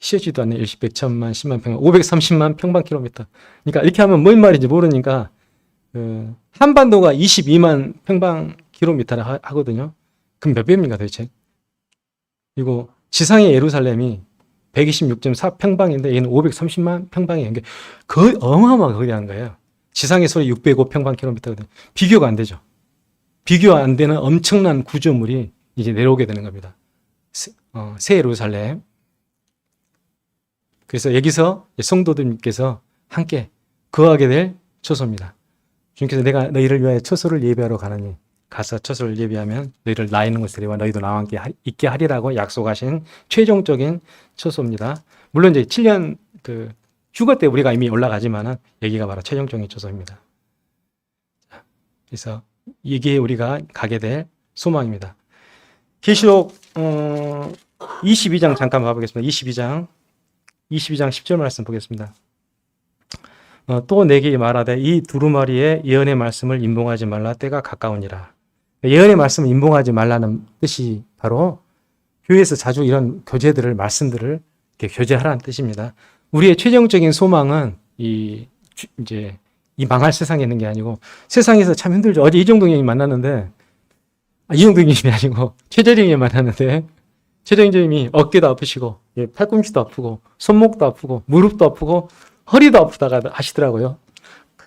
쉬지도 않네. 10, 100, 1000만, 10만 평방, 530만 평방킬로미터. 그러니까 이렇게 하면 뭔 말인지 모르니까 한반도가 22만 평방킬로미터를 하거든요. 그럼 몇 배입니까 도대체? 그리고 지상의 예루살렘이 126.4 평방인데 얘는 530만 평방이에요. 그러니까 거의 어마어마하게 거대한 거예요. 지상의 소리 605 평방킬로미터거든요. 비교가 안 되죠. 비교 안 되는 엄청난 구조물이 이제 내려오게 되는 겁니다. 새 예루살렘. 그래서 여기서 성도들께서 함께 거하게 될 처소입니다. 주님께서 내가 너희를 위하여 처소를 예비하러 가느니 가서 처소를 예비하면 너희를 나 있는 곳에 데려와 너희도 나와 함께 있게 하리라고 약속하신 최종적인 처소입니다. 물론 이제 7년 그 휴거 때 우리가 이미 올라가지만은 여기가 바로 최종적인 처소입니다. 그래서 이게 우리가 가게 될 소망입니다. 계시록 22장 잠깐 봐보겠습니다. 22장 10절 말씀 보겠습니다. 또 내게 말하되 이 두루마리의 예언의 말씀을 임봉하지 말라 때가 가까우니라. 예언의 말씀을 임봉하지 말라는 뜻이 바로 교회에서 자주 이런 교제들을 말씀들을 이렇게 교제하라는 뜻입니다. 우리의 최종적인 소망은 이제 이 망할 세상에 있는 게 아니고 세상에서 참 힘들죠. 어제 이정동 형님 만났는데 이정동 형님이 아니고 최재령 형님 만났는데 최재령 형님이 어깨도 아프시고 팔꿈치도 아프고 손목도 아프고 무릎도 아프고 허리도 아프다가 하시더라고요.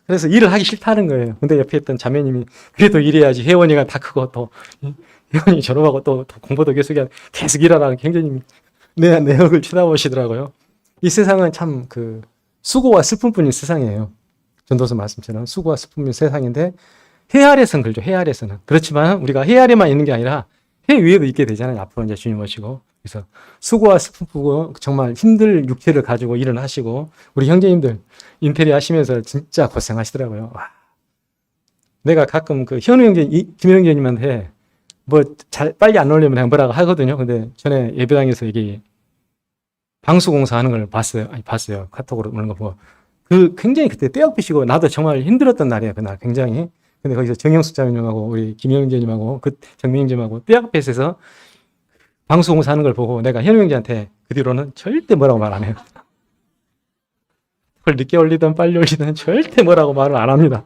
그래서 일을 하기 싫다는 거예요. 근데 옆에 있던 자매님이 그래도 일해야지. 혜원이가 다 크고 또 혜원이 졸업하고 또 공부도 계속 일하라고 굉장히 내 얼굴 쳐다보시더라고요. 이 세상은 참 그 수고와 슬픔뿐인 세상이에요. 전도서 말씀처럼 수고와 슬픔인 세상인데 해 아래서는 그렇죠. 해 아래서는. 그렇지만 우리가 해 아래만 있는 게 아니라 해 위에도 있게 되잖아요. 앞으로 이제 주님 오시고. 그래서 수고와 슬픔고 정말 힘들 육체를 가지고 일을 하시고 우리 형제님들 인테리어 하시면서 진짜 고생하시더라고요. 와. 내가 가끔 그 현우 형제, 김현우 형제님한테 뭐 빨리 안 오려면 그냥 뭐라고 하거든요. 근데 전에 예배당에서 이게 방수공사 하는 걸 봤어요. 카톡으로 오는 거 보고. 그 굉장히 그때 떼역비시고 나도 정말 힘들었던 날이에요. 그날 굉장히. 근데 거기서 정영수 자매님하고 우리 김현우 형제님하고 그 정민 형제님하고 떼역비에서 방수공사 하는 걸 보고 내가 현우 형제한테 그 뒤로는 절대 뭐라고 말 안 해요. 그걸 늦게 올리든 빨리 올리든 절대 뭐라고 말을 안 합니다.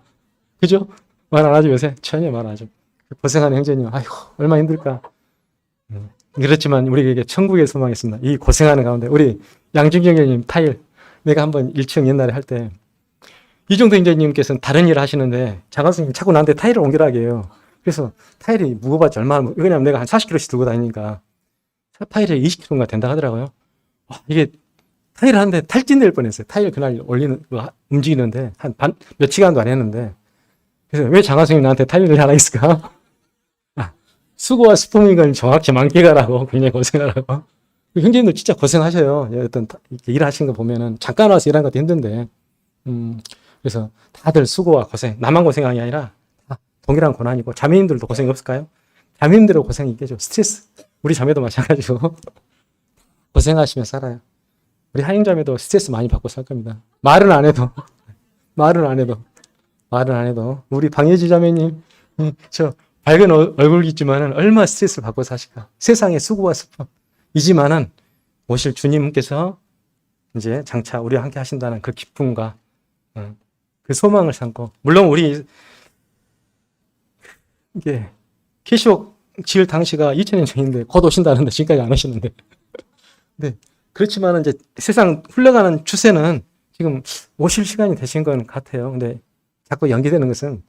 그죠? 말 안 하죠 요새? 전혀 말 안 하죠. 고생하는 형제님, 아이고 얼마나 힘들까. 그렇지만 우리에게 천국의 소망이 있습니다. 이 고생하는 가운데 우리 양준경 형님 타일 내가 한번 1층 옛날에 할 때 이정도 형제님께서는 다른 일을 하시는데 장관스님 자꾸 나한테 타일을 옮기라게 해요. 그래서 타일이 무거워봤자 얼마나 왜냐면 내가 한 40kg씩 들고 다니니까 타일이 20kg가 된다 하더라고요. 와, 이게 타일을 하는데 탈진될 뻔했어요. 타일 그날 움직이는데 몇 시간도 안 했는데 그래서 왜 장관스님 나한테 타일을 하나 있을까? 수고와 슬픔인 걸 정확히 만끽하라고 굉장히 고생하라고. 형제님들 진짜 고생하셔요. 어떤 일을 하시는 거 보면은 잠깐 와서 일하는 것도 힘든데 그래서 다들 수고와 고생, 나만 고생한 게 아니라 다 동일한 고난이고 자매님들도 고생이 없을까요? 자매님들의 고생이 있겠죠. 스트레스. 우리 자매도 마찬가지고 고생하시며 살아요. 우리 하영 자매도 스트레스 많이 받고 살 겁니다. 말은 안 해도 우리 방예지 자매님 저 밝은 얼굴이지만은 얼마나 스트레스를 받고 사실까. 세상의 수고와 슬픔이지만은 오실 주님께서 이제 장차 우리와 함께 하신다는 그 기쁨과 그 소망을 삼고, 물론 우리 이게 캐시옥 지을 당시가 2000년 전인데 곧 오신다는데 지금까지 안 오시는데. 네. 그렇지만은 이제 세상 흘러가는 추세는 지금 오실 시간이 되신 건 같아요. 근데 자꾸 연기되는 것은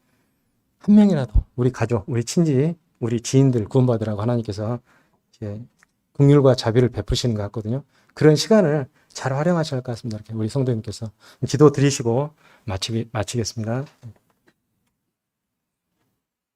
한 명이라도 우리 가족, 우리 친지, 우리 지인들 구원받으라고 하나님께서 이제 긍휼과 자비를 베푸시는 것 같거든요. 그런 시간을 잘 활용하셔야 할 것 같습니다. 이렇게 우리 성도님께서 기도 드리시고 마치겠습니다.